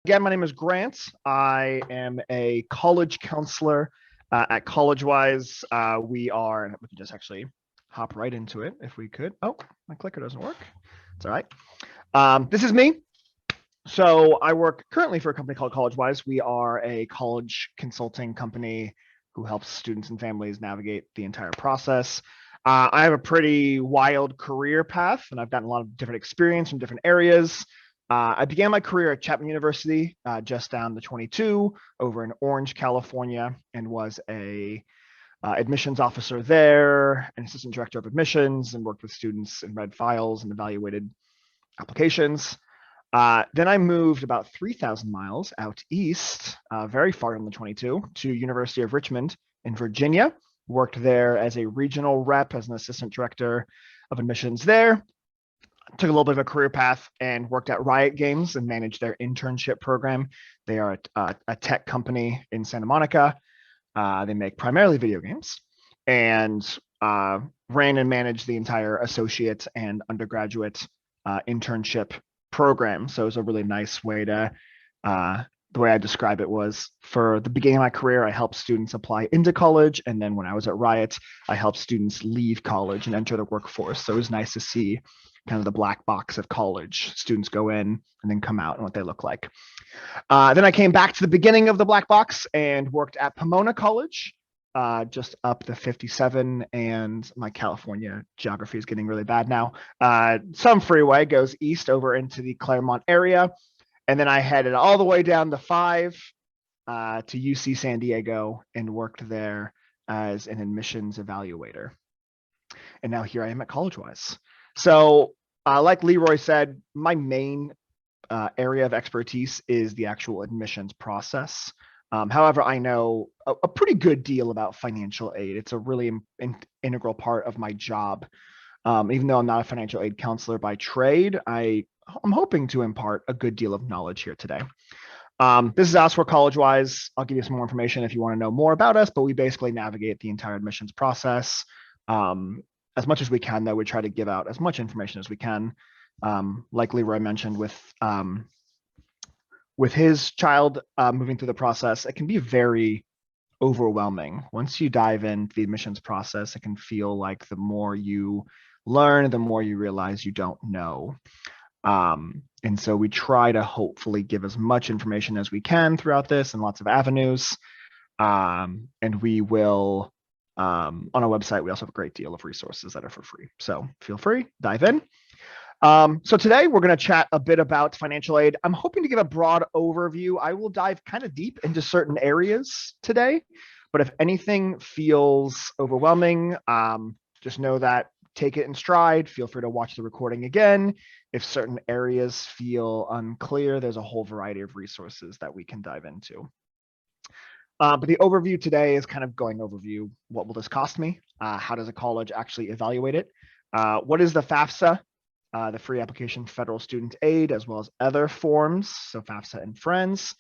Again, my name is Grant. I am a college counselor at CollegeWise. We can just actually hop right into it if we could. Oh, my clicker doesn't work. It's all right. This is me. So I work currently for a company called CollegeWise. We are a college consulting company who helps students and families navigate the entire process. I have a pretty wild career path, and I've gotten a lot of different experience from different areas. I began my career at Chapman University, just down the 22 over in Orange, California, and was a admissions officer there, an assistant director of admissions, and worked with students and read files and evaluated applications. Then I moved about 3,000 miles out east, very far on the 22, to University of Richmond in Virginia. Worked there as a regional rep, as an assistant director of admissions there. Took a little bit of a career path and worked at Riot Games and managed their internship program. They are a tech company in Santa Monica. They make primarily video games, and ran and managed the entire associate and undergraduate internship program. So it was a really nice way to, the way I describe it was, for the beginning of my career, I helped students apply into college. And then when I was at Riot, I helped students leave college and enter the workforce. So it was nice to see kind of the black box of college. Students go in and then come out and what they look like. Then I came back to the beginning of the black box and worked at Pomona College, just up the 57, and my California geography is getting really bad now. Some freeway goes east over into the Claremont area. And then I headed all the way down the 5 to UC San Diego and worked there as an admissions evaluator. And now here I am at CollegeWise. So like Leroy said, my main area of expertise is the actual admissions process. However, I know a pretty good deal about financial aid. It's a really integral part of my job. Even though I'm not a financial aid counselor by trade, I'm hoping to impart a good deal of knowledge here today. This is us for CollegeWise. I'll give you some more information if you want to know more about us, but we basically navigate the entire admissions process. As much as we can, though, we try to give out as much information as we can. Like Leroy mentioned, with his child moving through the process, it can be very overwhelming. Once you dive into the admissions process, it can feel like the more you learn, the more you realize you don't know. And so we try to hopefully give as much information as we can throughout this and lots of avenues. And we will, on our website, we also have a great deal of resources that are for free. So feel free, dive in. So today we're going to chat a bit about financial aid. I'm hoping to give a broad overview. I will dive kind of deep into certain areas today, but if anything feels overwhelming, just know that take it in stride. Feel free to watch the recording again. If certain areas feel unclear, there's a whole variety of resources that we can dive into. But the overview today is kind of going overview. What will this cost me? How does a college actually evaluate it? What is the FAFSA, the free application federal student aid, as well as other forms, so FAFSA and Friends?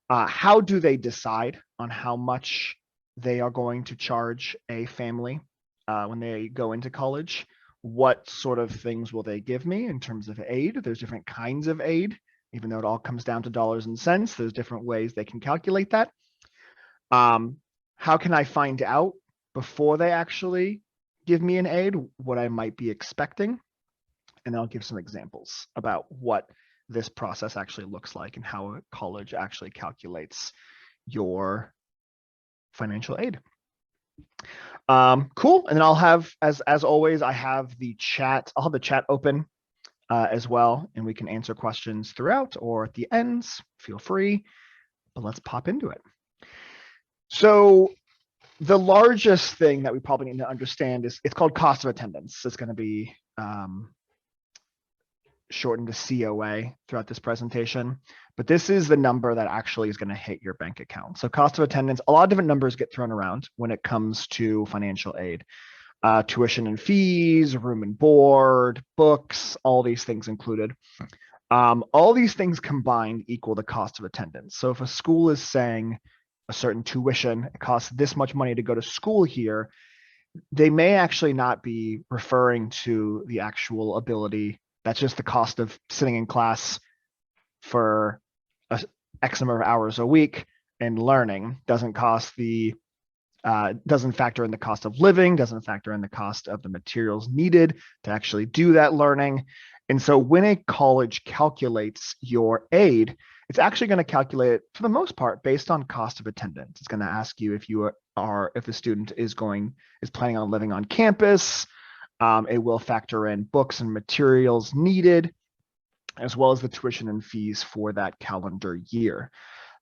How do they decide on how much they are going to charge a family when they go into college? What sort of things will they give me in terms of aid? There's different kinds of aid, even though it all comes down to dollars and cents. There's different ways they can calculate that. How can I find out before they actually give me an aid what I might be expecting? And I'll give some examples about what this process actually looks like and how a college actually calculates your financial aid. Cool. And then I'll have, as always, I have the chat. I'll have the chat open as well, and we can answer questions throughout or at the ends. Feel free. But let's pop into it. So the largest thing that we probably need to understand is it's called cost of attendance. It's going to be shortened to COA throughout this presentation, but this is the number that actually is going to hit your bank account. So cost of attendance, a lot of different numbers get thrown around when it comes to financial aid. Tuition and fees, room and board, books, all these things included. All these things combined equal the cost of attendance. So if a school is saying a certain tuition, it costs this much money to go to school here, they may actually not be referring to the actual ability. That's just the cost of sitting in class for X number of hours a week in learning. Doesn't factor in the cost of living, doesn't factor in the cost of the materials needed to actually do that learning. And so when a college calculates your aid, it's actually going to calculate it for the most part based on cost of attendance. It's going to ask you if the student is planning on living on campus. It will factor in books and materials needed, as well as the tuition and fees for that calendar year.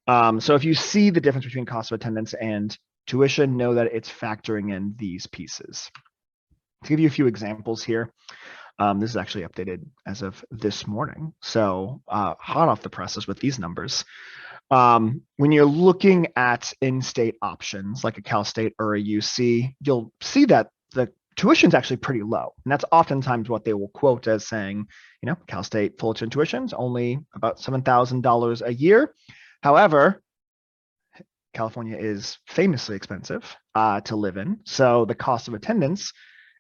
So if you see the difference between cost of attendance and tuition, know that it's factoring in these pieces. To give you a few examples here, this is actually updated as of this morning, so hot off the presses with these numbers. When you're looking at in-state options like a Cal State or a UC, you'll see that the tuition is actually pretty low. And that's oftentimes what they will quote as saying, Cal State Fullerton tuition is only about $7,000 a year. However, California is famously expensive to live in. So the cost of attendance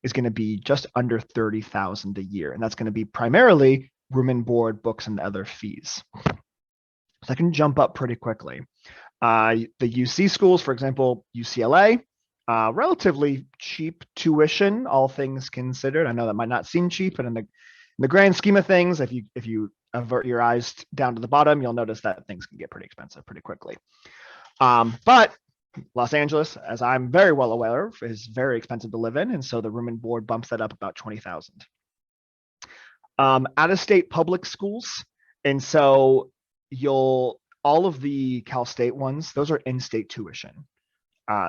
is going to be just under $30,000 a year. And that's going to be primarily room and board, books, and other fees. So I can jump up pretty quickly. The UC schools, for example, UCLA, relatively cheap tuition, all things considered. I know that might not seem cheap, but in the grand scheme of things, if you avert your eyes down to the bottom, you'll notice that things can get pretty expensive pretty quickly. But Los Angeles, as I'm very well aware of, is very expensive to live in, and so the room and board bumps that up about $20,000. Out-of-state public schools, and so all of the Cal State ones, those are in-state tuition.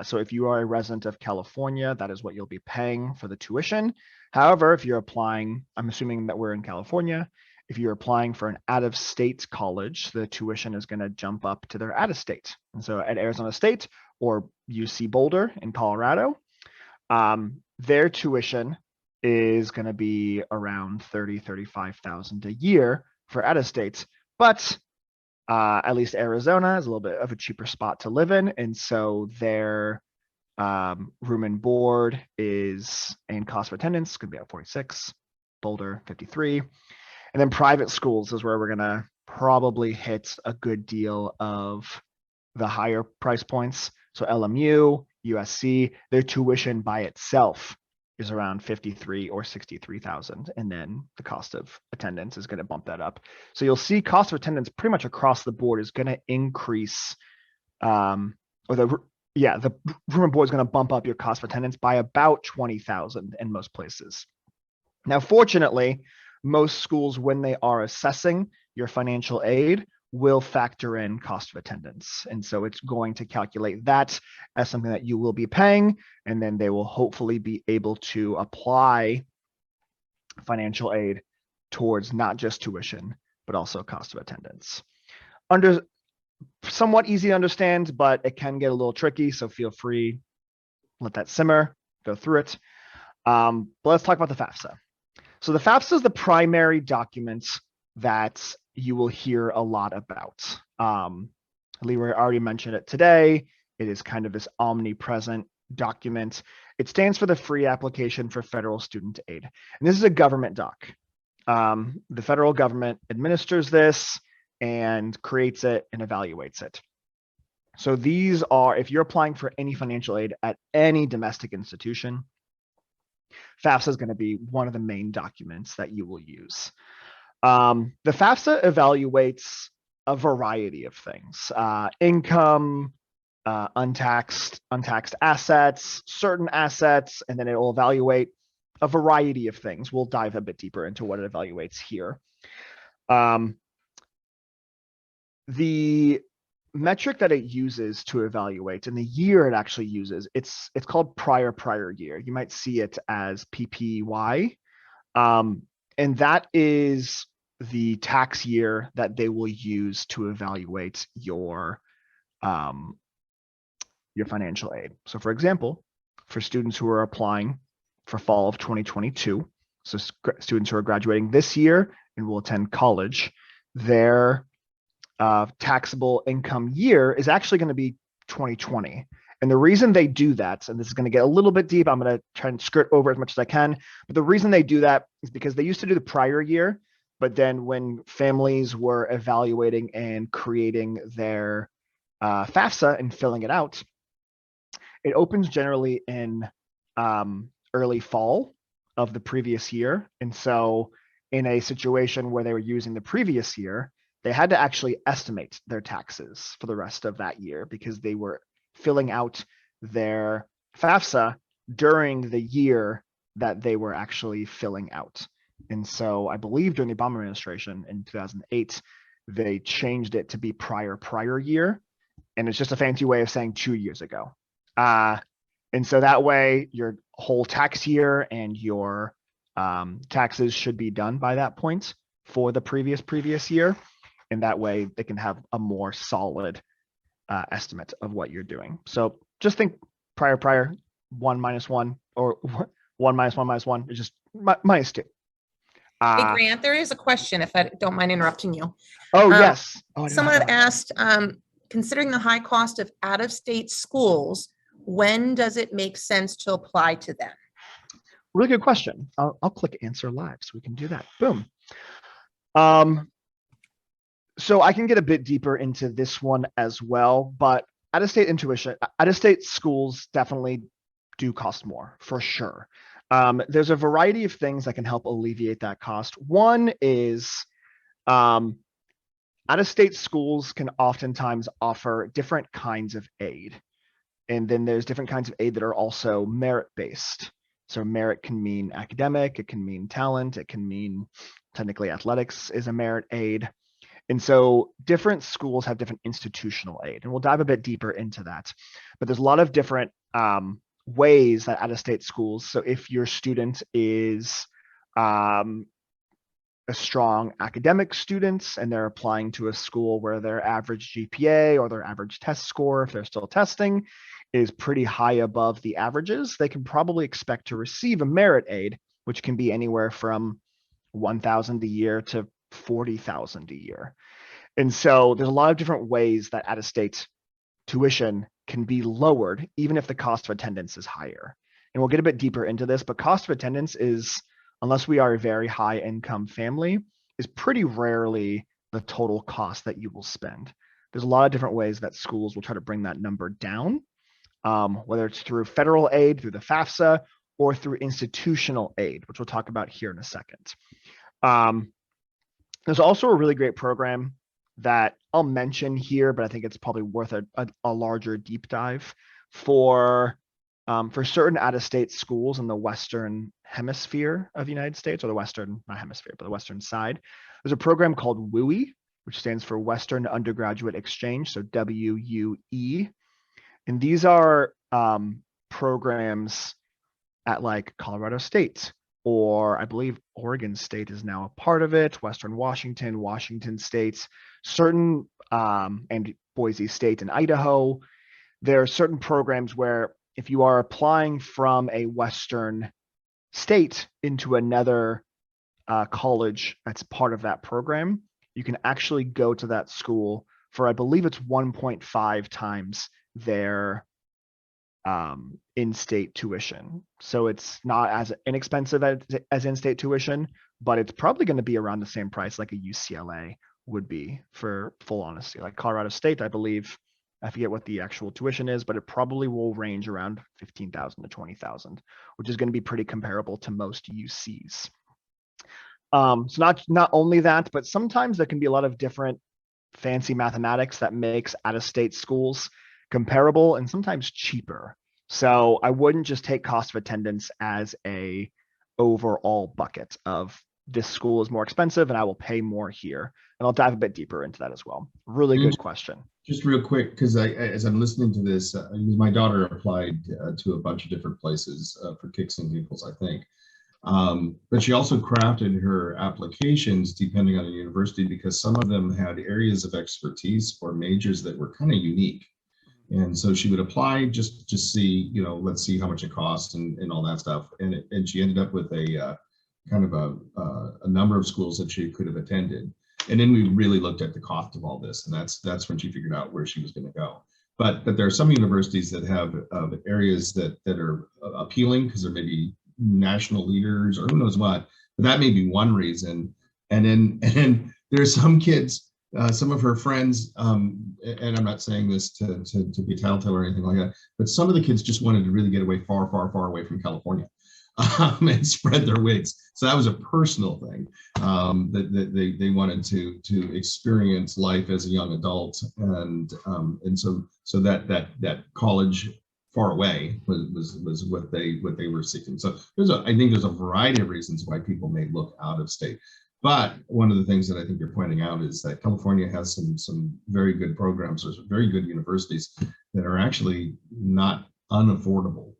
So if you are a resident of California, that is what you'll be paying for the tuition. However, if you're applying, I'm assuming that we're in California, if you're applying for an out-of-state college, the tuition is going to jump up to their out-of-state. And so at Arizona State or UC Boulder in Colorado, their tuition is going to be around $35,000 a year for out-of-state. But at least Arizona is a little bit of a cheaper spot to live in. And so their room and board and cost of attendance could be at 46, Boulder 53. And then private schools is where we're going to probably hit a good deal of the higher price points. So LMU, USC, their tuition by itself is around 53 or 63,000. And then the cost of attendance is going to bump that up. So you'll see cost of attendance pretty much across the board is going to increase, the room and board is going to bump up your cost of attendance by about 20,000 in most places. Now, fortunately, most schools, when they are assessing your financial aid, will factor in cost of attendance. And so it's going to calculate that as something that you will be paying, and then they will hopefully be able to apply financial aid towards not just tuition, but also cost of attendance. Somewhat easy to understand, but it can get a little tricky, so feel free, let that simmer, go through it. But let's talk about the FAFSA. So the FAFSA is the primary document that you will hear a lot about. Leroy already mentioned it today. It is kind of this omnipresent document. It stands for the Free Application for Federal Student Aid. And this is a government doc. The federal government administers this and creates it and evaluates it. So these are, if you're applying for any financial aid at any domestic institution, FAFSA is going to be one of the main documents that you will use. The FAFSA evaluates a variety of things, income, untaxed assets, certain assets, and then it will evaluate a variety of things. We'll dive a bit deeper into what it evaluates here. The metric that it uses to evaluate and the year it actually uses, it's called prior year. You might see it as PPY. And that is the tax year that they will use to evaluate your financial aid. So for example, for students who are applying for fall of 2022, so students who are graduating this year and will attend college, their taxable income year is actually going to be 2020. And the reason they do that, and this is going to get a little bit deep, I'm going to try and skirt over as much as I can, but the reason they do that is because they used to do the prior year But then when families were evaluating and creating their FAFSA and filling it out, it opens generally in early fall of the previous year. And so in a situation where they were using the previous year, they had to actually estimate their taxes for the rest of that year because they were filling out their FAFSA during the year that they were actually filling out. And so I believe during the Obama administration in 2008, they changed it to be prior year. And it's just a fancy way of saying 2 years ago. And so that way your whole tax year and your taxes should be done by that point for the previous year. And that way they can have a more solid estimate of what you're doing. So just think prior, 1 minus 1, or 1 minus 1 minus 1 is just minus 2. Hey, Grant, there is a question, if I don't mind interrupting you. Yes. Someone asked, considering the high cost of out-of-state schools, when does it make sense to apply to them? Really good question. I'll click answer live so we can do that. Boom. So I can get a bit deeper into this one as well, but out-of-state schools definitely do cost more for sure. There's a variety of things that can help alleviate that cost. One is out-of-state schools can oftentimes offer different kinds of aid. And then there's different kinds of aid that are also merit-based. So merit can mean academic, it can mean talent, it can mean technically athletics is a merit aid. And so different schools have different institutional aid, and we'll dive a bit deeper into that. But there's a lot of different ways that out-of-state schools, so if your student is a strong academic student and they're applying to a school where their average GPA or their average test score, if they're still testing, is pretty high above the averages, they can probably expect to receive a merit aid, which can be anywhere from $1,000 a year to $40,000 a year. And so there's a lot of different ways that out-of-state tuition can be lowered, even if the cost of attendance is higher. And we'll get a bit deeper into this, but cost of attendance is, unless we are a very high income family, is pretty rarely the total cost that you will spend. There's a lot of different ways that schools will try to bring that number down, whether it's through federal aid, through the FAFSA, or through institutional aid, which we'll talk about here in a second. There's also a really great program that I'll mention here, but I think it's probably worth a larger deep dive for certain out-of-state schools in the Western hemisphere of the United States, or the Western, not hemisphere, but the Western side. There's a program called WUE, which stands for Western Undergraduate Exchange, so WUE. And these are programs at like Colorado State, or I believe Oregon State is now a part of it, Western Washington, Washington State, certain, and Boise State and Idaho. There are certain programs where if you are applying from a Western state into another college that's part of that program, you can actually go to that school for, I believe it's 1.5 times their in-state tuition. So it's not as inexpensive as in-state tuition, but it's probably going to be around the same price like a UCLA would be, for full honesty. Like Colorado State, I believe, I forget what the actual tuition is, but it probably will range around 15,000 to 20,000, which is going to be pretty comparable to most UCs. So not only that, but sometimes there can be a lot of different fancy mathematics that makes out-of-state schools comparable and sometimes cheaper. So I wouldn't just take cost of attendance as a overall bucket of this school is more expensive and I will pay more here. And I'll dive a bit deeper into that as well. Really good question. Just real quick, because as I'm listening to this, my daughter applied to a bunch of different places for kicks and giggles, I think. But she also crafted her applications depending on the university, because some of them had areas of expertise or majors that were kind of unique. And so she would apply just to see, let's see how much it costs and all that stuff. And she ended up with a kind of a number of schools that she could have attended. And then we really looked at the cost of all this, and that's when she figured out where she was going to go. But there are some universities that have areas that are appealing because they're maybe national leaders or who knows what. But that may be one reason. and there's some kids, some of her friends, and I'm not saying this to be telltale or anything like that, but some of the kids just wanted to really get away far, far, far away from California, and spread their wings. So that was a personal thing, that they wanted to experience life as a young adult, and so that college far away was what they were seeking. So I think there's a variety of reasons why people may look out of state. But one of the things that I think you're pointing out is that California has some very good programs. There's very good universities that are actually not unaffordable.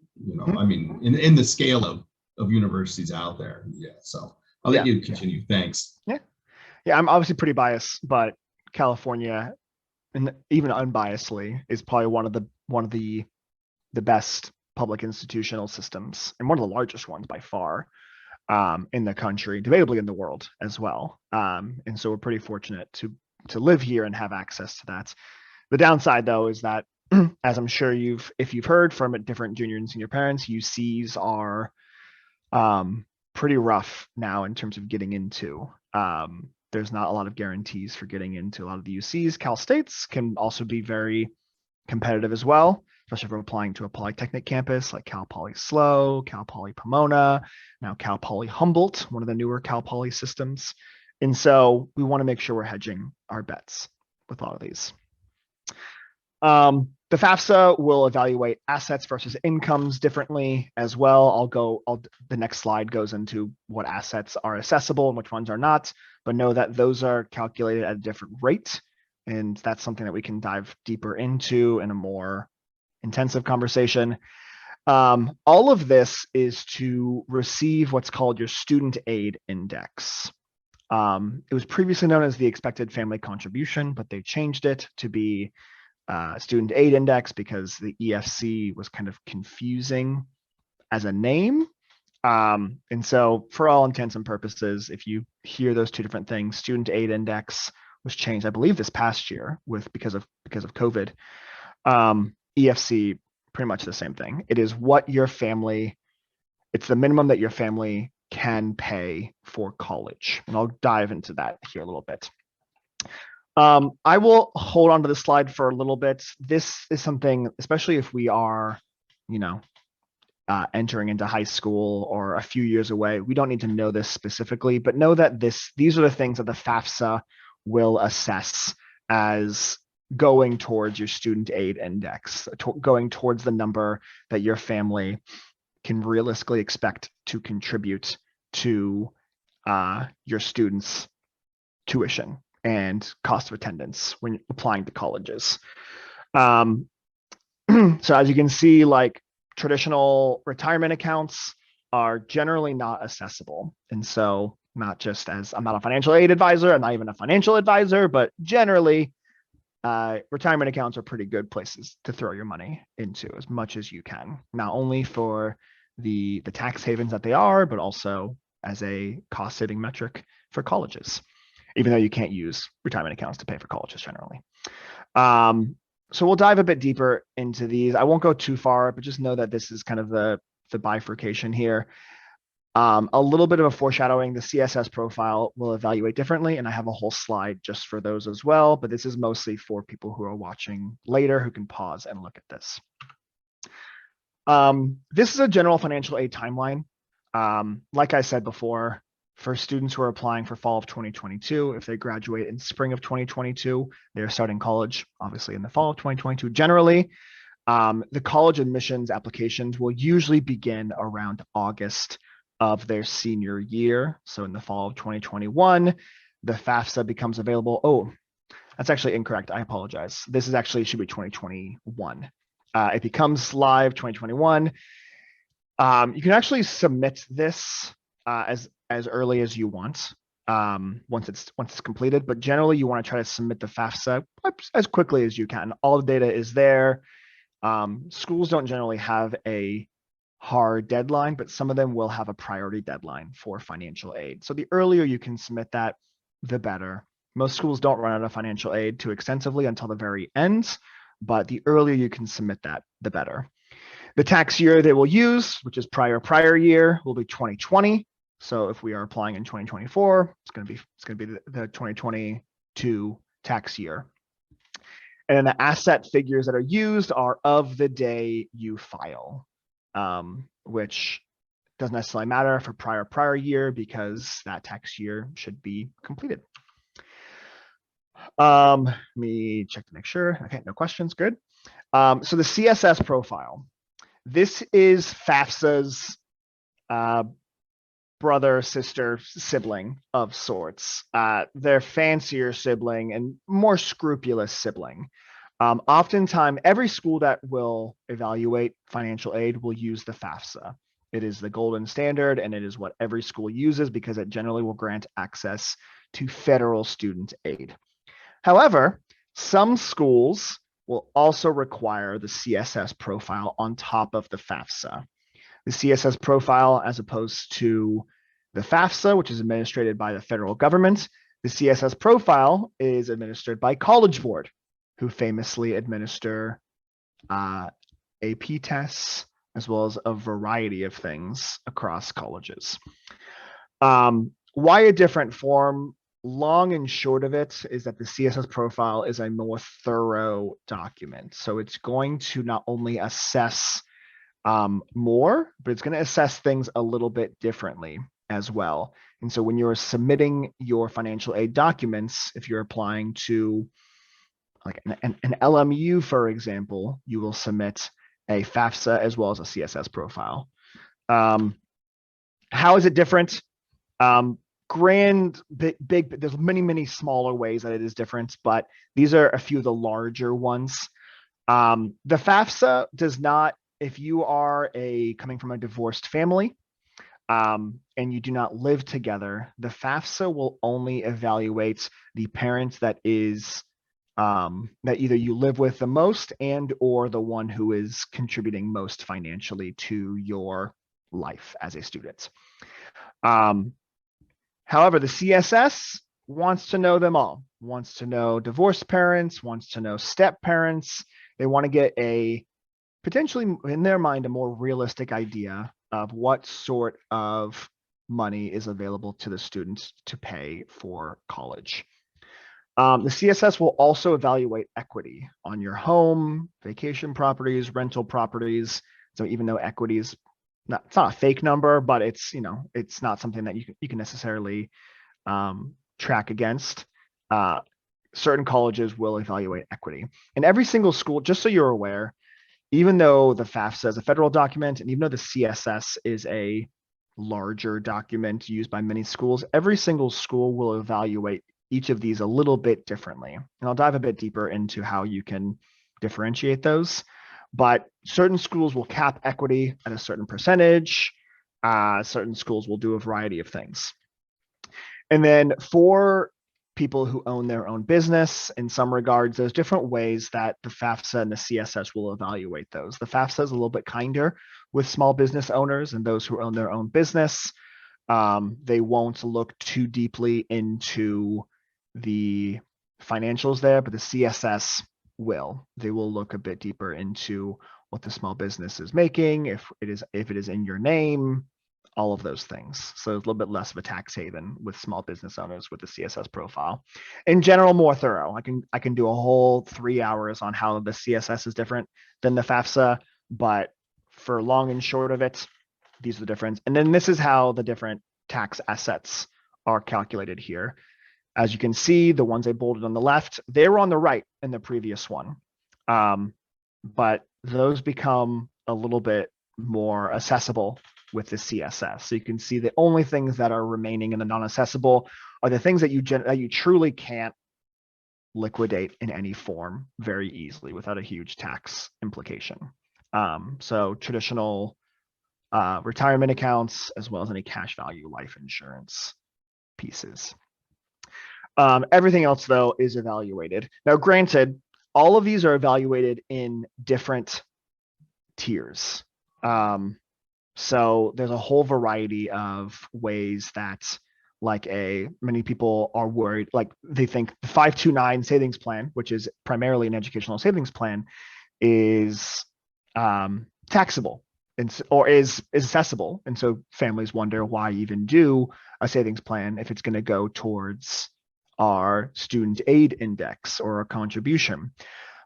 I mean, in the scale of universities out there. Yeah. So I'll let you continue. Thanks. Yeah. I'm obviously pretty biased, but California, and even unbiasedly, is probably one of the best public institutional systems, and one of the largest ones by far, in the country, debatably in the world as well. And so we're pretty fortunate to live here and have access to that. The downside, though, is that as I'm sure if you've heard from different junior and senior parents, UCs are pretty rough now in terms of getting into. There's not a lot of guarantees for getting into a lot of the UCs. Cal States can also be very competitive as well, especially if we're applying to a Polytechnic campus like Cal Poly SLO, Cal Poly Pomona, now Cal Poly Humboldt, one of the newer Cal Poly systems. And so we want to make sure we're hedging our bets with a lot of these. The FAFSA will evaluate assets versus incomes differently as well. The next slide goes into what assets are accessible and which ones are not, but know that those are calculated at a different rate. And that's something that we can dive deeper into in a more intensive conversation. All of this is to receive what's called your student aid index. It was previously known as the expected family contribution, but they changed it to be student aid index because the EFC was kind of confusing as a name. And so for all intents and purposes, if you hear those two different things, student aid index was changed, I believe, this past year because of COVID. EFC, pretty much the same thing. It is it's the minimum that your family can pay for college. And I'll dive into that here a little bit. I will hold on to this slide for a little bit. This is something, especially if we are, entering into high school or a few years away, we don't need to know this specifically, but know that these are the things that the FAFSA will assess as going towards your student aid index, going towards the number that your family can realistically expect to contribute to your students' tuition and cost of attendance when applying to colleges. So as you can see, like traditional retirement accounts are generally not accessible. And so not just as I'm not a financial aid advisor, I'm not even a financial advisor, but generally retirement accounts are pretty good places to throw your money into as much as you can, not only for the tax havens that they are, but also as a cost saving metric for colleges, even though you can't use retirement accounts to pay for colleges generally. So we'll dive a bit deeper into these. I won't go too far, but just know that this is kind of the bifurcation here. A little bit of a foreshadowing, the CSS profile will evaluate differently, and I have a whole slide just for those as well, but this is mostly for people who are watching later who can pause and look at this. This is a general financial aid timeline. Like I said before, for students who are applying for fall of 2022, if they graduate in spring of 2022, they're starting college, obviously in the fall of 2022. Generally, the college admissions applications will usually begin around August of their senior year. So in the fall of 2021, the FAFSA becomes available. Oh, that's actually incorrect. I apologize. This is actually should be 2021. It becomes live 2021. You can actually submit this as early as you want once it's completed, but generally you want to try to submit the FAFSA as quickly as you can. All the data is there. Schools don't generally have a hard deadline, but some of them will have a priority deadline for financial aid. So the earlier you can submit that, the better. Most schools don't run out of financial aid too extensively until the very end, but the earlier you can submit that, the better. The tax year they will use, which is prior year, will be 2020. So if we are applying in 2024, it's going to be the 2022 tax year. And then the asset figures that are used are of the day you file, which doesn't necessarily matter for prior year because that tax year should be completed. Let me check to make sure. Okay, no questions, good. So the CSS profile. This is FAFSA's brother, sister, sibling of sorts. Their fancier sibling and more scrupulous sibling. Oftentimes, every school that will evaluate financial aid will use the FAFSA. It is the golden standard, and it is what every school uses because it generally will grant access to federal student aid. However, some schools will also require the CSS profile on top of the FAFSA. The CSS profile, as opposed to the FAFSA, which is administered by the federal government, the CSS profile is administered by College Board, who famously administer AP tests, as well as a variety of things across colleges. Why a different form? Long and short of it is that the CSS profile is a more thorough document. So it's going to not only assess more, but it's going to assess things a little bit differently as well. And so when you're submitting your financial aid documents, if you're applying to like an LMU, for example, you will submit a FAFSA as well as a CSS profile. How is it different? Big, there's many smaller ways that it is different, but these are a few of the larger ones. The FAFSA does not, if you are coming from a divorced family and you do not live together, the FAFSA will only evaluate the parent that is that either you live with the most and or the one who is contributing most financially to your life as a student. However, the CSS wants to know them all, wants to know divorced parents, wants to know step parents. They want to get a potentially, in their mind, a more realistic idea of what sort of money is available to the students to pay for college. The CSS will also evaluate equity on your home, vacation properties, rental properties. So even though equity is it's not a fake number, but it's, it's not something that you can necessarily track against. Certain colleges will evaluate equity. And every single school, just so you're aware, even though the FAFSA is a federal document, and even though the CSS is a larger document used by many schools, every single school will evaluate each of these a little bit differently. And I'll dive a bit deeper into how you can differentiate those. But certain schools will cap equity at a certain percentage. Certain schools will do a variety of things. And then for people who own their own business, in some regards, there's different ways that the FAFSA and the CSS will evaluate those. The FAFSA is a little bit kinder with small business owners and those who own their own business. They won't look too deeply into the financials there, but the CSS will. They will look a bit deeper into what the small business is making, if it is in your name, all of those things. So it's a little bit less of a tax haven with small business owners with the CSS profile. In general, more thorough. I can do a whole 3 hours on how the CSS is different than the FAFSA, but for long and short of it, these are the difference. And then this is how the different tax assets are calculated here. As you can see, the ones I bolded on the left, they were on the right in the previous one. But those become a little bit more accessible with the CSS. So you can see the only things that are remaining in the non-accessible are the things that you truly can't liquidate in any form very easily without a huge tax implication. So traditional retirement accounts, as well as any cash value life insurance pieces. Everything else, though, is evaluated. Now, granted, all of these are evaluated in different tiers. So there's a whole variety of ways that, many people are worried, they think the 529 savings plan, which is primarily an educational savings plan, is taxable. or is accessible. And so families wonder why even do a savings plan if it's going to go towards our student aid index or a contribution.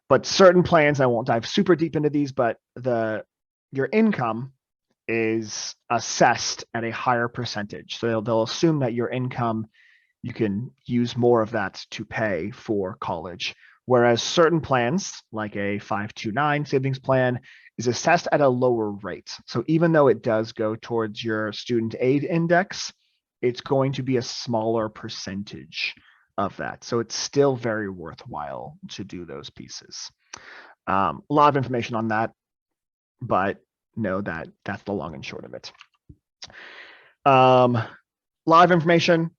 But certain plans, I won't dive super deep into these, but your income is assessed at a higher percentage. So they'll assume that your income, you can use more of that to pay for college. Whereas certain plans, like a 529 savings plan, is assessed at a lower rate. So even though it does go towards your student aid index, it's going to be a smaller percentage of that. So it's still very worthwhile to do those pieces. A lot of information on that, but know that that's the long and short of it. A lot of information.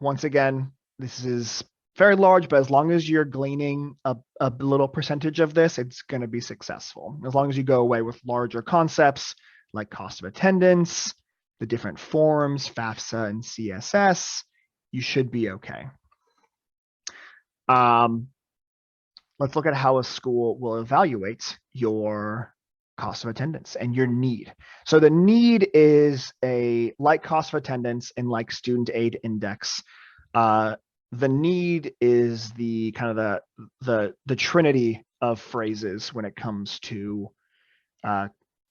Once again, this is very large, but as long as you're gleaning a little percentage of this, it's going to be successful. As long as you go away with larger concepts like cost of attendance, the different forms, FAFSA and CSS, you should be okay. Let's look at how a school will evaluate your cost of attendance and your need. So the need is a like cost of attendance and like student aid index. The need is the kind of the trinity of phrases when it comes to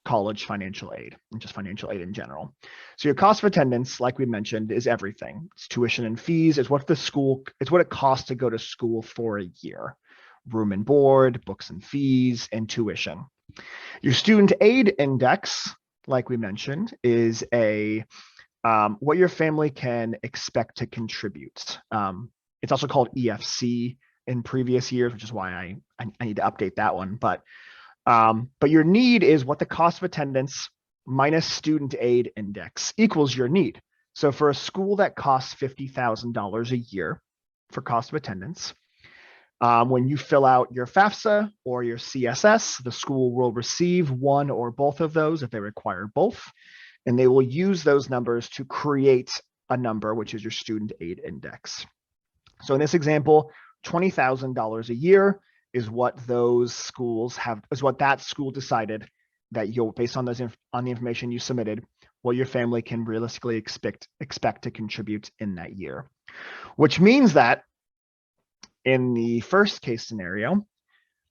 college financial aid and just financial aid in general. So your cost of attendance, like we mentioned, is everything. It's tuition and fees. It's what it costs to go to school for a year. Room and board, books and fees, and tuition. Your student aid index, like we mentioned, is what your family can expect to contribute. It's also called EFC in previous years, which is why I need to update that one. But your need is what the cost of attendance minus student aid index equals your need. So for a school that costs $50,000 a year for cost of attendance, when you fill out your FAFSA or your CSS, the school will receive one or both of those if they require both, and they will use those numbers to create a number, which is your student aid index. So in this example, $20,000 a year is what those schools have, is what that school decided that you'll, based on those on the information you submitted, what your family can realistically expect to contribute in that year. Which means that in the first case scenario,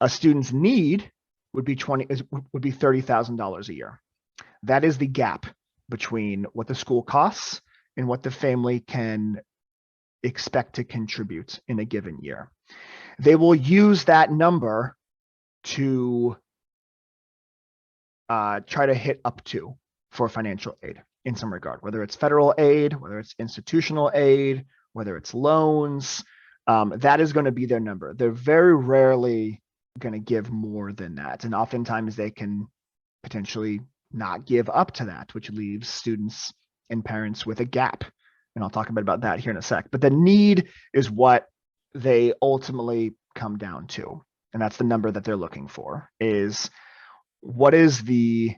a student's need would be $30,000 a year. That is the gap between what the school costs and what the family can expect to contribute in a given year. They will use that number to try to hit up to for financial aid in some regard, whether it's federal aid, whether it's institutional aid, whether it's loans. That is going to be their number. They're very rarely going to give more than that. And oftentimes they can potentially not give up to that, which leaves students and parents with a gap. And I'll talk a bit about that here in a sec. But the need is what they ultimately come down to. And that's the number that they're looking for, is what is the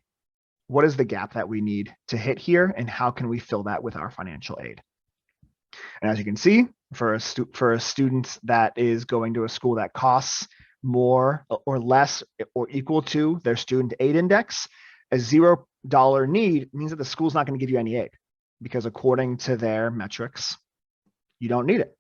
gap that we need to hit here, and how can we fill that with our financial aid? And as you can see, for a student that is going to a school that costs more or less or equal to their student aid index, a $0 need means that the school's not going to give you any aid, because according to their metrics, you don't need it.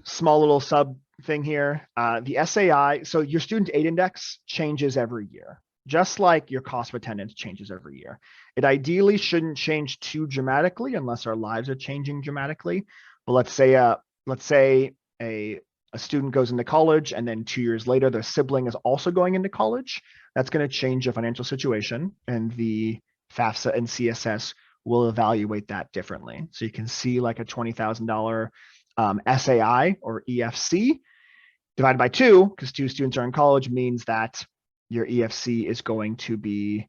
Small little sub thing here, the SAI, so your student aid index changes every year, just like your cost of attendance changes every year. It ideally shouldn't change too dramatically unless our lives are changing dramatically. But let's say a student goes into college and then 2 years later their sibling is also going into college. That's going to change the financial situation, and the FAFSA and CSS will evaluate that differently. So you can see like a $20,000 SAI or EFC divided by 2, because 2 students are in college, means that your EFC is going to be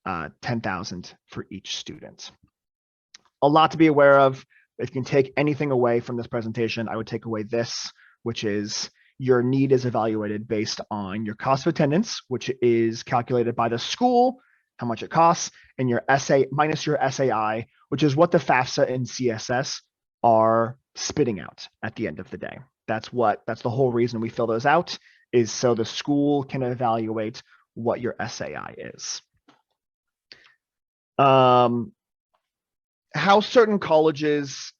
$10,000 for each student. A lot to be aware of. If you can take anything away from this presentation, I would take away this, which is your need is evaluated based on your cost of attendance, which is calculated by the school, how much it costs, and your SA minus your SAI, which is what the FAFSA and CSS are spitting out at the end of the day. That's the whole reason we fill those out, is so the school can evaluate what your SAI is. How certain colleges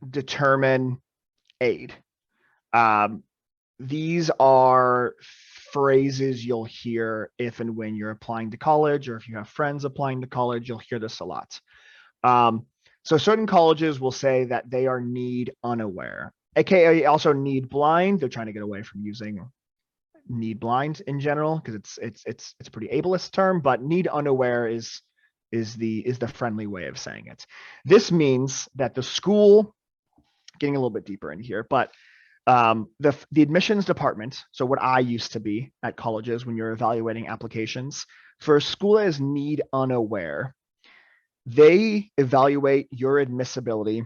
determine aid. These are phrases you'll hear if and when you're applying to college, or if you have friends applying to college, you'll hear this a lot. So certain colleges will say that they are need unaware, aka also need blind. They're trying to get away from using need blind in general because it's a pretty ableist term, but need unaware is the friendly way of saying it. This means that the school, getting a little bit deeper in here, but the admissions department, so what I used to be at colleges when you're evaluating applications, for a school that is need unaware, they evaluate your admissibility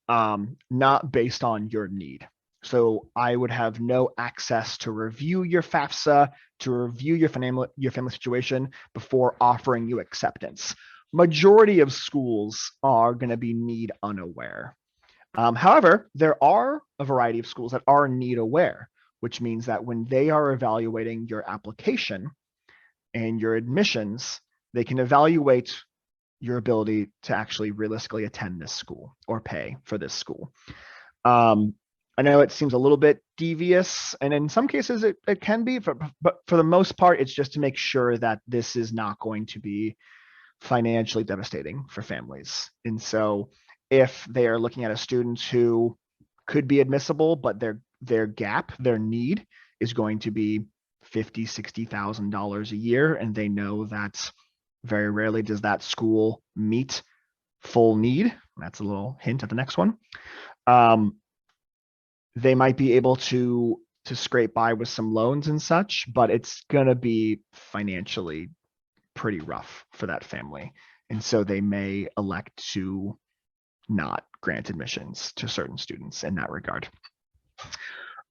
not based on your need. So I would have no access to review your FAFSA, to review your family situation before offering you acceptance. Majority of schools are going to be need unaware. However, there are a variety of schools that are need aware, which means that when they are evaluating your application and your admissions, they can evaluate your ability to actually realistically attend this school or pay for this school. I know it seems a little bit devious, and in some cases it can be, but for the most part, it's just to make sure that this is not going to be financially devastating for families. And so if they are looking at a student who could be admissible, but their gap, their need is going to be $50,000, $60,000 a year, and they know that very rarely does that school meet full need. That's a little hint at the next one. They might be able to scrape by with some loans and such, but it's going to be financially pretty rough for that family. And so they may elect to not grant admissions to certain students in that regard.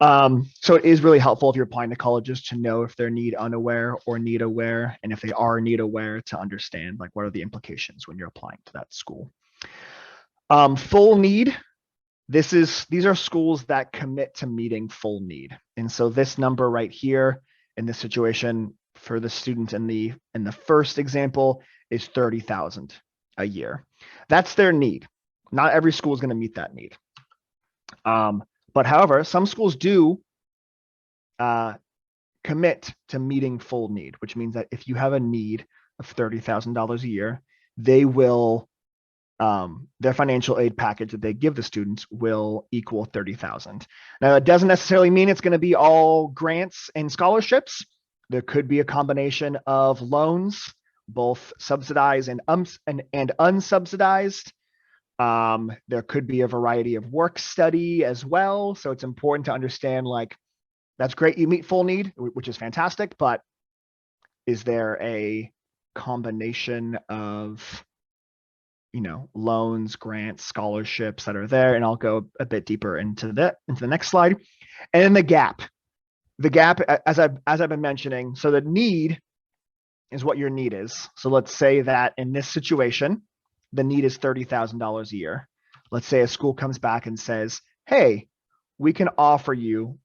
So it is really helpful if you're applying to colleges to know if they're need unaware or need aware, and if they are need aware, to understand like what are the implications when you're applying to that school. Full need. These are schools that commit to meeting full need. And so this number right here in this situation for the student in the first example is $30,000 a year. That's their need. Not every school is going to meet that need. But however, some schools do commit to meeting full need, which means that if you have a need of $30,000 a year, they will, their financial aid package that they give the students will equal $30,000. Now, it doesn't necessarily mean it's going to be all grants and scholarships. There could be a combination of loans, both subsidized and unsubsidized. There could be a variety of work study as well. So it's important to understand, like, that's great, you meet full need, which is fantastic, but is there a combination of, loans, grants, scholarships that are there? And I'll go a bit deeper into the next slide. And then the gap, as I've been mentioning, so the need is what your need is. So let's say that in this situation, the need is $30,000 a year. Let's say a school comes back and says, hey, we can offer you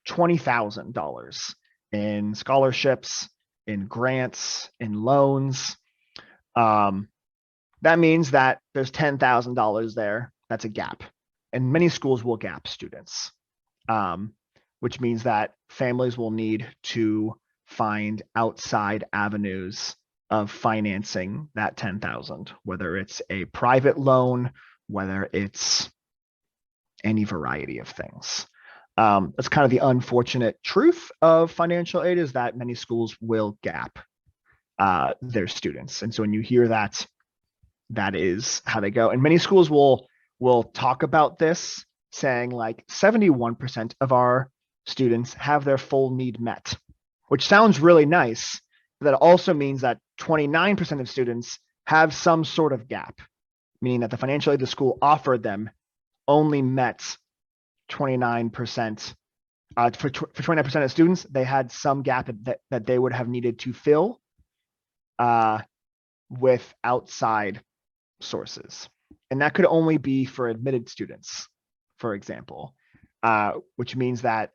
$20,000 in scholarships, in grants, in loans. That means that there's $10,000 there. That's a gap. And many schools will gap students, which means that families will need to find outside avenues of financing that $10,000, whether it's a private loan, whether it's any variety of things. That's kind of the unfortunate truth of financial aid, is that many schools will gap their students. And so when you hear that, that is how they go. And many schools will talk about this, saying like 71% of our students have their full need met, which sounds really nice. But that also means that 29% of students have some sort of gap, meaning that the financial aid the school offered them only met 29%. For 29% of students, they had some gap that they would have needed to fill with outside sources. And that could only be for admitted students, for example, which means that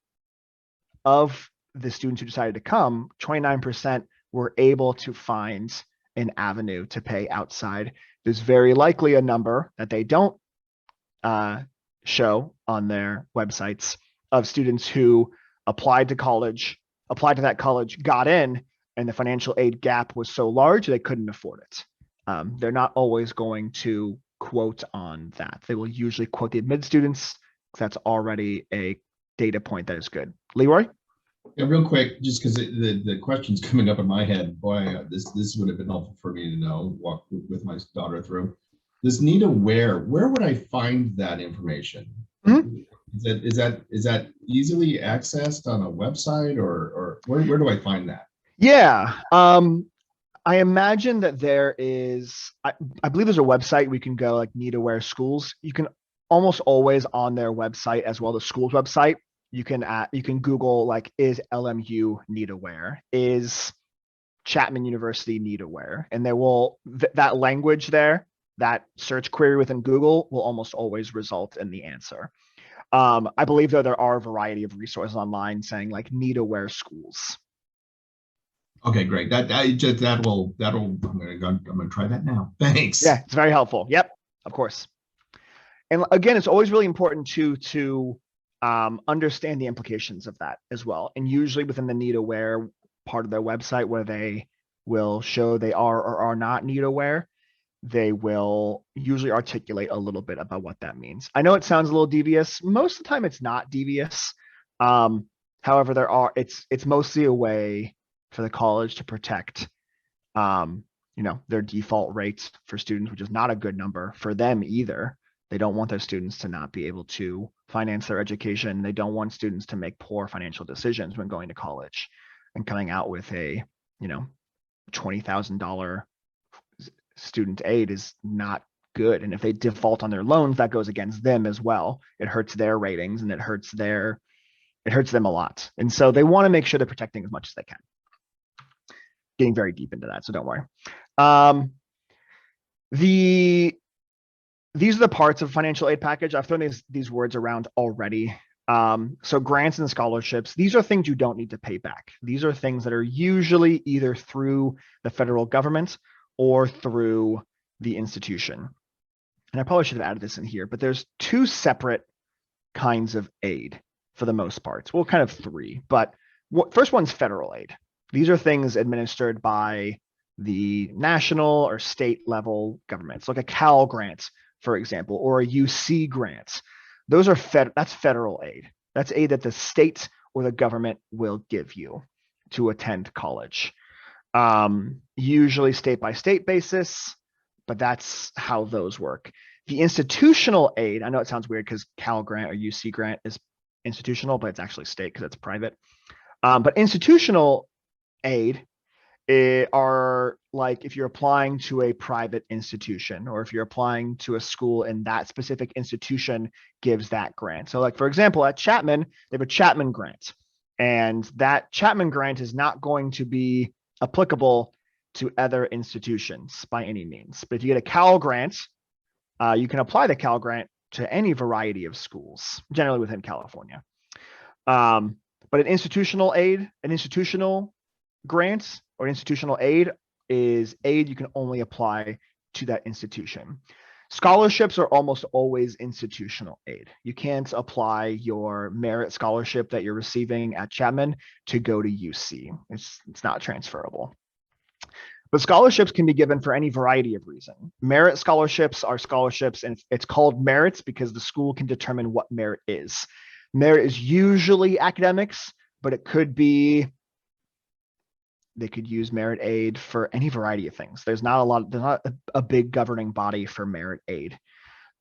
of the students who decided to come, 29% were able to find an avenue to pay outside. There's very likely a number that they don't show on their websites of students who applied to that college, got in, and the financial aid gap was so large they couldn't afford it. They're not always going to quote on that. They will usually quote the admitted students. That's already a data point that is good. Leroy? Yeah, real quick, just because the question's coming up in my head. Boy, this would have been helpful for me to know. Walk with my daughter through this. Need aware. Where would I find that information? Mhm. Is that easily accessed on a website, or where do I find that? Yeah. I imagine that there is, I believe there's a website we can go, like Need Aware Schools. You can almost always on their website, as well as the school's website, you can Google, like, is LMU Need Aware? Is Chapman University Need Aware? And there will, that language there, that search query within Google will almost always result in the answer. I believe though there are a variety of resources online saying like Need Aware Schools. Okay, great. That'll I'm gonna try that now. Thanks. Yeah, it's very helpful. Yep, of course. And again, it's always really important to understand the implications of that as well. And usually within the Need Aware part of their website, where they will show they are or are not Need Aware, they will usually articulate a little bit about what that means. I know it sounds a little devious. Most of the time, it's not devious. However, it's mostly a way for the college to protect, their default rates for students, which is not a good number for them either. They don't want their students to not be able to finance their education. They don't want students to make poor financial decisions when going to college and coming out with a, $20,000 student aid is not good. And if they default on their loans, that goes against them as well. It hurts their ratings and it hurts them a lot. And so they want to make sure they're protecting as much as they can. Getting very deep into that, so don't worry. These are the parts of financial aid package. I've thrown these words around already. So grants and scholarships, these are things you don't need to pay back. These are things that are usually either through the federal government or through the institution. And I probably should have added this in here, but there's two separate kinds of aid for the most part. Well, kind of three, but first one's federal aid. These are things administered by the national or state level governments, like a Cal grant, for example, or a UC grant. Those are that's federal aid. That's aid that the state or the government will give you to attend college. Usually state by state basis, but that's how those work. The institutional aid, I know it sounds weird because Cal grant or UC grant is institutional, but it's actually state because it's private. But institutional aid are like if you're applying to a private institution or if you're applying to a school and that specific institution gives that grant. So like, for example, at Chapman, they have a Chapman grant, and that Chapman grant is not going to be applicable to other institutions by any means. But if you get a Cal grant, you can apply the Cal grant to any variety of schools, generally within California. But an institutional grant or institutional aid is aid you can only apply to that institution. Scholarships are almost always institutional aid. You can't apply your merit scholarship that you're receiving at Chapman to go to UC. It's not transferable. But scholarships can be given for any variety of reason. Merit scholarships are scholarships, and it's called merits because the school can determine what merit is. Merit is usually academics, but it could be, they could use merit aid for any variety of things. There's not a big governing body for merit aid.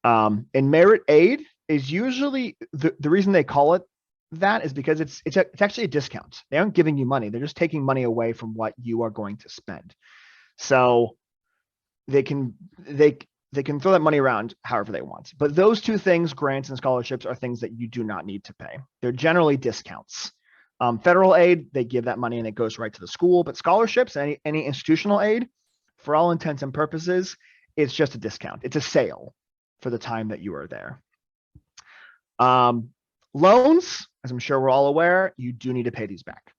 And merit aid is usually, the reason they call it that is because it's actually a discount. They aren't giving you money. They're just taking money away from what you are going to spend. So they can throw that money around however they want. But those two things, grants and scholarships, are things that you do not need to pay. They're generally discounts. Federal aid, they give that money and it goes right to the school. But scholarships, any institutional aid, for all intents and purposes, it's just a discount. It's a sale for the time that you are there. Loans, as I'm sure we're all aware, you do need to pay these back.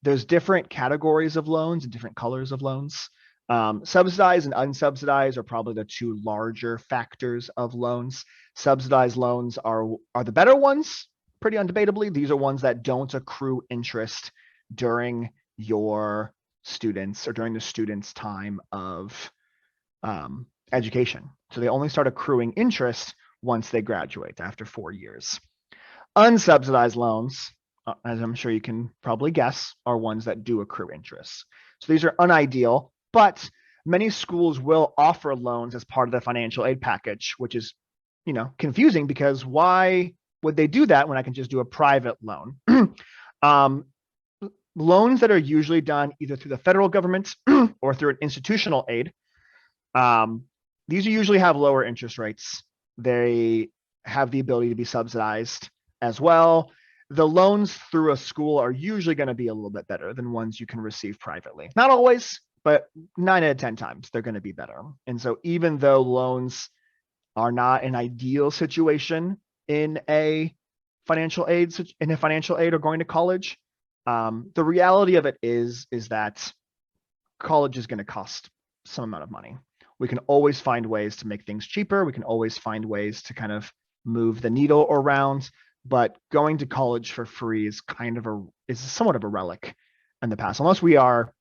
There's different categories of loans and different colors of loans. Subsidized and unsubsidized are probably the two larger factors of loans. Subsidized loans are the better ones, pretty undebatably. These are ones that don't accrue interest during your students or during the student's time of education. So they only start accruing interest once they graduate after 4 years. Unsubsidized loans, as I'm sure you can probably guess, are ones that do accrue interest. So these are unideal, but many schools will offer loans as part of the financial aid package, which is, confusing because why would they do that when I can just do a private loan? Loans that are usually done either through the federal government or through an institutional aid, these usually have lower interest rates. They have the ability to be subsidized as well. The loans through a school are usually going to be a little bit better than ones you can receive privately. Not always, but 9 out of 10 times they're going to be better. And so even though loans are not an ideal situation in a financial aid or going to college, the reality of it is that college is going to cost some amount of money. We can always find ways to make things cheaper. We can always find ways to kind of move the needle around, but going to college for free is somewhat of a relic in the past, unless we are,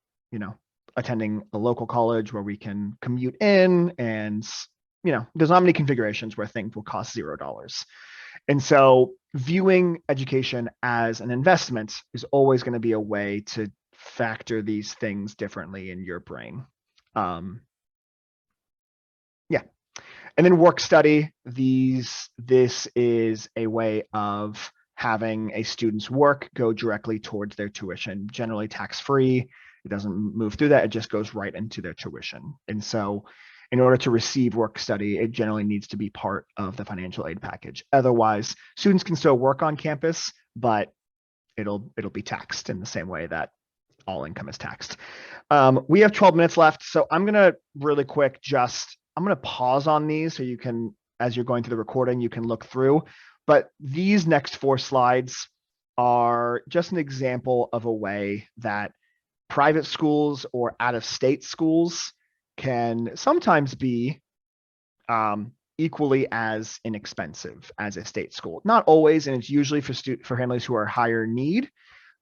attending a local college where we can commute in and, there's not many configurations where things will cost $0. And so viewing education as an investment is always going to be a way to factor these things differently in your brain. And then work study. This is a way of having a student's work go directly towards their tuition, generally tax-free. It doesn't move through that. It just goes right into their tuition. And so in order to receive work study, it generally needs to be part of the financial aid package. Otherwise, students can still work on campus, but it'll be taxed in the same way that all income is taxed. We have 12 minutes left, so I'm going to really quick I'm going to pause on these so you can, as you're going through the recording, you can look through. But these next 4 slides are just an example of a way that private schools or out-of-state schools can sometimes be equally as inexpensive as a state school. Not always, and it's usually for families who are higher need.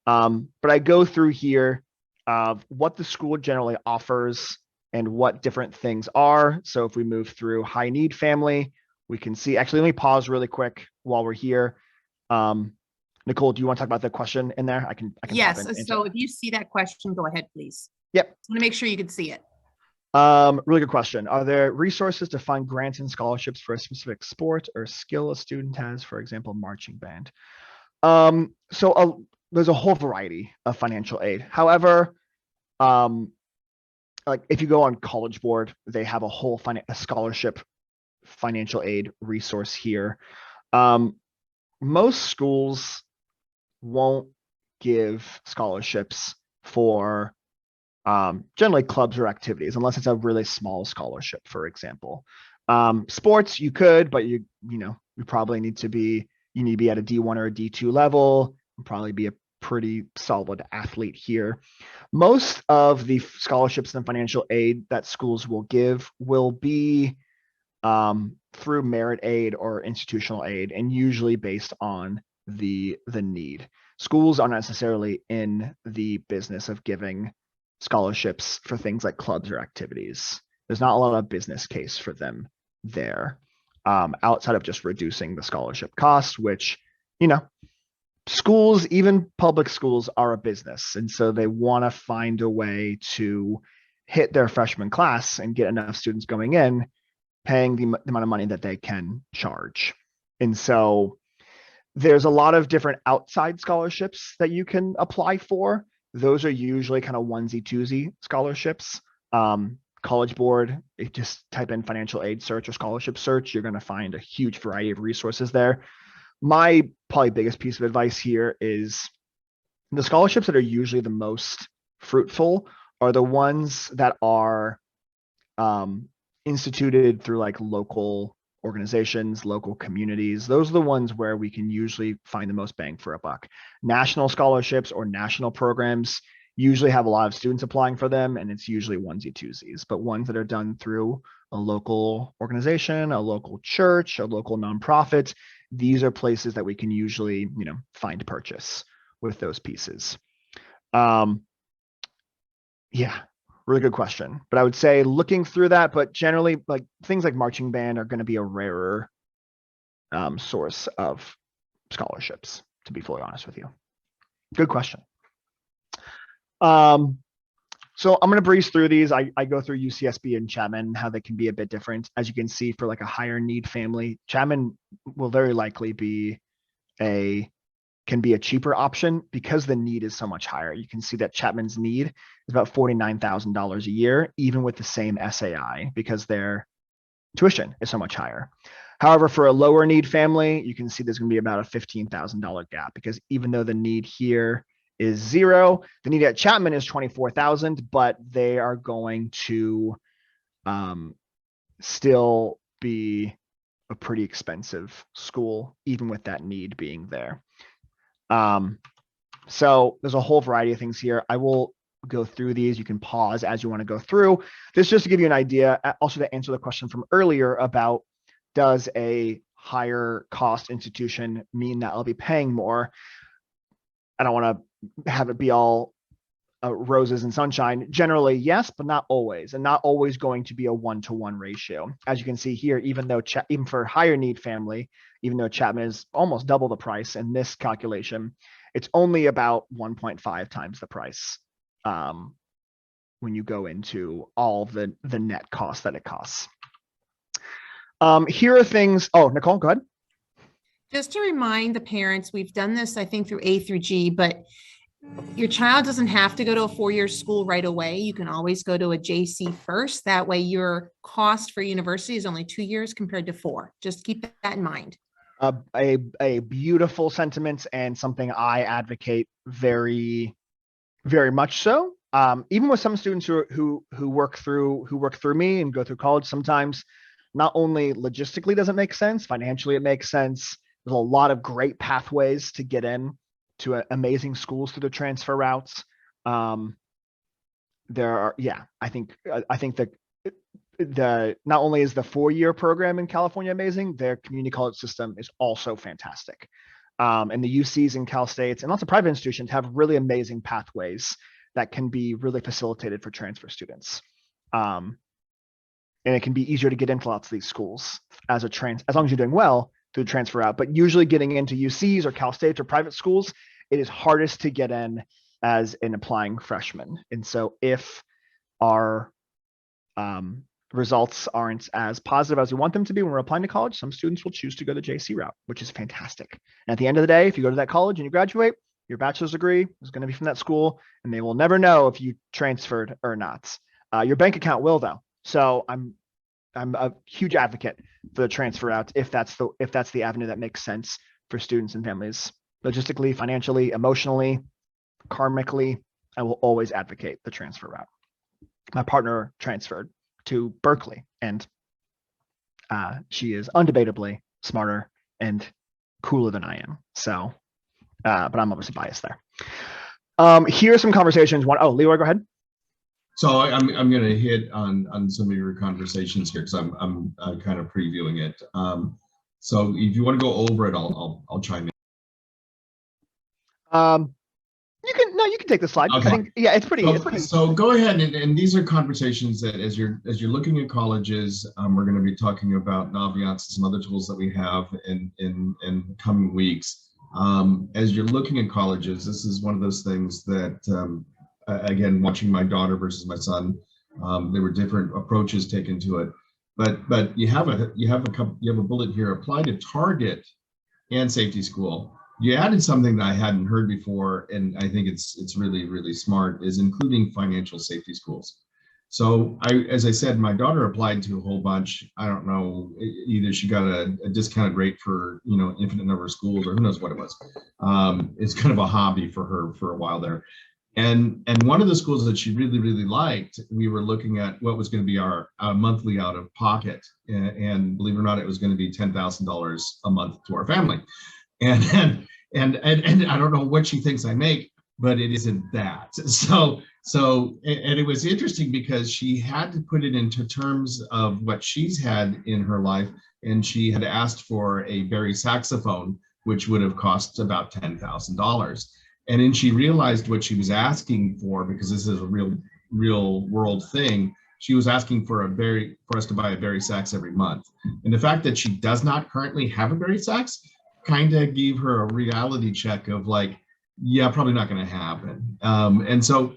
But I go through here of what the school generally offers and what different things are. So if we move through high need family, we can see, actually, let me pause really quick while we're here. Nicole, do you want to talk about the question in there? I can Yes. So if you see that question, go ahead, please. Yep. I want to make sure you can see it. Really good question. Are there resources to fund grants and scholarships for a specific sport or skill a student has, for example, marching band? There's a whole variety of financial aid. However, like if you go on College Board, they have a whole scholarship financial aid resource here. Most schools won't give scholarships for generally clubs or activities, unless it's a really small scholarship, for example. Sports, you could, but you probably need to be at a D1 or a D2 level, and probably be a pretty solid athlete here. Most of the scholarships and financial aid that schools will give will be through merit aid or institutional aid, and usually based on the need. Schools aren't necessarily in the business of giving scholarships for things like clubs or activities. There's not a lot of business case for them there, outside of just reducing the scholarship cost, which, schools, even public schools, are a business. And so they want to find a way to hit their freshman class and get enough students going in, paying the amount of money that they can charge. And so there's a lot of different outside scholarships that you can apply for. Those are usually kind of onesie twosie scholarships. College Board, if you just type in financial aid search or scholarship search, you're going to find a huge variety of resources there. My probably biggest piece of advice here is the scholarships that are usually the most fruitful are the ones that are instituted through like local organizations, local communities. Those are the ones where we can usually find the most bang for a buck. National scholarships or national programs usually have a lot of students applying for them, and it's usually onesie twosies. But ones that are done through a local organization, a local church, a local nonprofit, these are places that we can usually, find purchase with those pieces. Yeah, really good question. But I would say looking through that, but generally, like things like marching band are going to be a rarer source of scholarships, to be fully honest with you. Good question. So I'm going to breeze through these. I go through UCSB and Chapman, how they can be a bit different. As you can see, for like a higher need family, Chapman will very likely can be a cheaper option because the need is so much higher. You can see that Chapman's need is about $49,000 a year, even with the same SAI, because their tuition is so much higher. However, for a lower need family, you can see there's going to be about a $15,000 gap, because even though the need here is 0, the need at Chapman is 24,000, but they are going to still be a pretty expensive school, even with that need being there. So there's a whole variety of things here. I will go through these. You can pause as you want to go through. This just to give you an idea, also to answer the question from earlier about, does a higher cost institution mean that I'll be paying more? I don't want to have it be all roses and sunshine. Generally, yes, but not always, and not always going to be a 1-to-1 ratio. As you can see here, even for higher need family, even though Chapman is almost double the price in this calculation, it's only about 1.5 times the price when you go into all the net cost that it costs. Here are things. Oh, Nicole, go ahead. Just to remind the parents, we've done this, I think, through A through G, but your child doesn't have to go to a 4-year school right away. You can always go to a JC first. That way your cost for university is only 2 years compared to 4. Just keep that in mind. A beautiful sentiment, and something I advocate very, very much so. Even with some students who work through me and go through college, sometimes not only logistically does it make sense, financially it makes sense. There's a lot of great pathways to get in to amazing schools through the transfer routes. There are, I think that not only is the 4-year program in California amazing, their community college system is also fantastic. And the UCs and Cal States and lots of private institutions have really amazing pathways that can be really facilitated for transfer students. And it can be easier to get into lots of these schools as long as you're doing well through the transfer route. But usually getting into UCs or Cal States or private schools, it is hardest to get in as an applying freshman. And so if our results aren't as positive as we want them to be when we're applying to college, some students will choose to go the JC route, which is fantastic. And at the end of the day, if you go to that college and you graduate, your bachelor's degree is going to be from that school, and they will never know if you transferred or not. Your bank account will, though. So I'm a huge advocate for the transfer route if that's the avenue that makes sense for students and families, logistically, financially, emotionally, karmically. I will always advocate the transfer route. My partner transferred to Berkeley, and she is undebatably smarter and cooler than I am. So, but I'm obviously biased there. Here are some conversations. Leroy, go ahead. So I'm going to hit on some of your conversations here because I'm kind of previewing it. So if you want to go over it, I'll chime in. You can take the slide. Okay. I think, it's pretty. So go ahead, and these are conversations that as you're looking at colleges, we're going to be talking about Naviance and some other tools that we have in coming weeks. As you're looking at colleges, this is one of those things that again, watching my daughter versus my son, there were different approaches taken to it. But you have a bullet here: apply to target and safety school. You added something that I hadn't heard before, and I think it's really, really smart, is including financial safety schools. So as I said, my daughter applied to a whole bunch. I don't know, either she got a discounted rate for, infinite number of schools, or who knows what it was. It's kind of a hobby for her for a while there. And one of the schools that she really, really liked, we were looking at what was going to be our monthly out of pocket. And believe it or not, it was going to be $10,000 a month to our family. And I don't know what she thinks I make, but it isn't that. So it was interesting because she had to put it into terms of what she's had in her life. And she had asked for a Barry saxophone, which would have cost about $10,000. And then she realized what she was asking for, because this is a real world thing. She was asking for us to buy a Barry sax every month. And the fact that she does not currently have a Barry sax kind of gave her a reality check of like, yeah, probably not going to happen. And so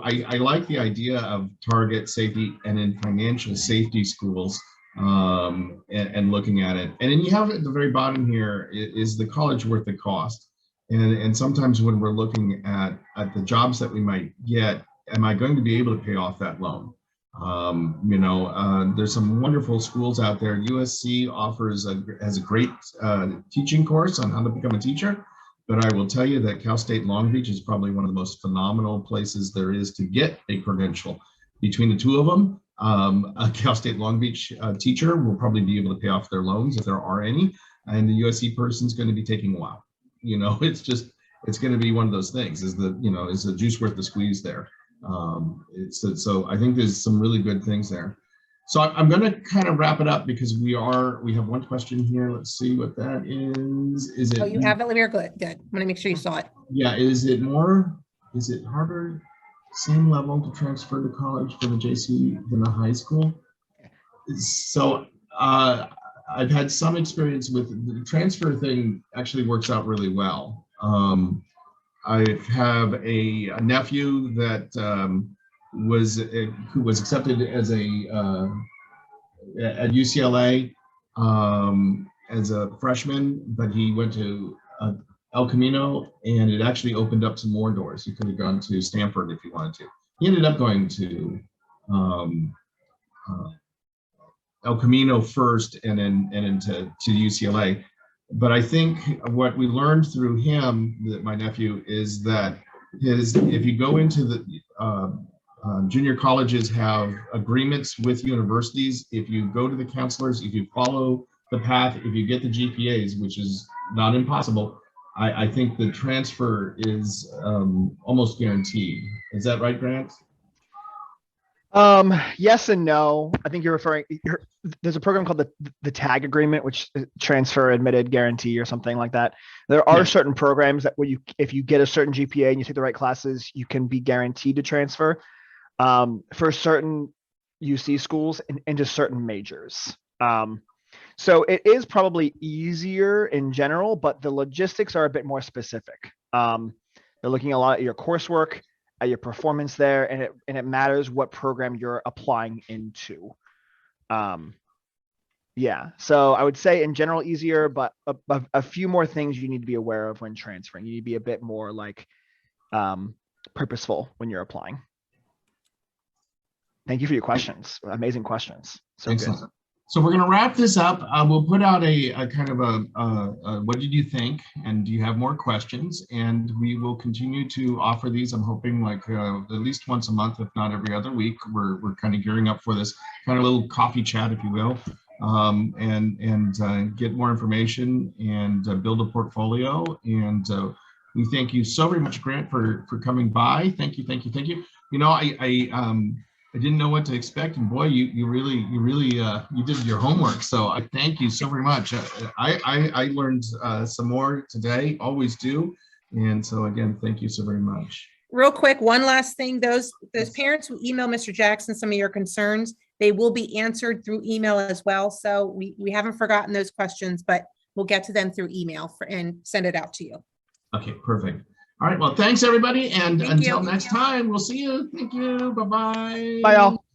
I like the idea of target safety and in financial safety schools, and looking at it. And then you have at the very bottom here is the college worth the cost. And sometimes when we're looking at the jobs that we might get, am I going to be able to pay off that loan? There's some wonderful schools out there. USC has a great teaching course on how to become a teacher. But I will tell you that Cal State Long Beach is probably one of the most phenomenal places there is to get a credential. Between the two of them, a Cal State Long Beach teacher will probably be able to pay off their loans if there are any, and the USC person's going to be taking a while. It's going to be one of those things. Is the juice worth the squeeze there? So I think there's some really good things there. So I'm going to kind of wrap it up because we have one question here. Let's see what that is. Is it? Oh, you have it, Lemire? Good. I want to make sure you saw it. Yeah. Is it harder, same level to transfer to college for the JC than the high school? So I've had some experience with the transfer thing. Actually works out really well. I have a nephew that who was accepted as at UCLA as a freshman, but he went to El Camino, and it actually opened up some more doors. He could have gone to Stanford if he wanted to. He ended up going to El Camino first, and then into UCLA. But I think what we learned through him, my nephew, is that if you go into the junior colleges have agreements with universities. If you go to the counselors, if you follow the path, if you get the GPAs, which is not impossible, I think the transfer is almost guaranteed. Is that right, Grant? Yes and no. I think there's a program called the TAG agreement, which is transfer admitted guarantee or something like that. There are certain programs that if you get a certain GPA and you take the right classes, you can be guaranteed to transfer for certain UC schools and just certain majors. So it is probably easier in general, but the logistics are a bit more specific. They're looking a lot at your coursework, at your performance there, and it matters what program you're applying into. Yeah, so I would say in general easier, but a few more things you need to be aware of when transferring. You need to be a bit more like purposeful when you're applying. Thank you for your questions. Amazing questions. So excellent. Good. So we're going to wrap this up. We'll put out a kind of a what did you think? And do you have more questions? And we will continue to offer these. I'm hoping like at least once a month, if not every other week. We're kind of gearing up for this kind of little coffee chat, if you will, and get more information and build a portfolio. And we thank you so very much, Grant, for coming by. Thank you. You know, I didn't know what to expect, and boy, you really you did your homework. So I thank you so very much. I learned some more today, always do, and so again, thank you so very much. Real quick, one last thing: those parents who email Mr. Jackson some of your concerns, they will be answered through email as well. So we haven't forgotten those questions, but we'll get to them through email and send it out to you. Okay, perfect. All right, well, thanks everybody, and Thank until you. next time, we'll see you. Thank you. Bye-bye. Bye, y'all.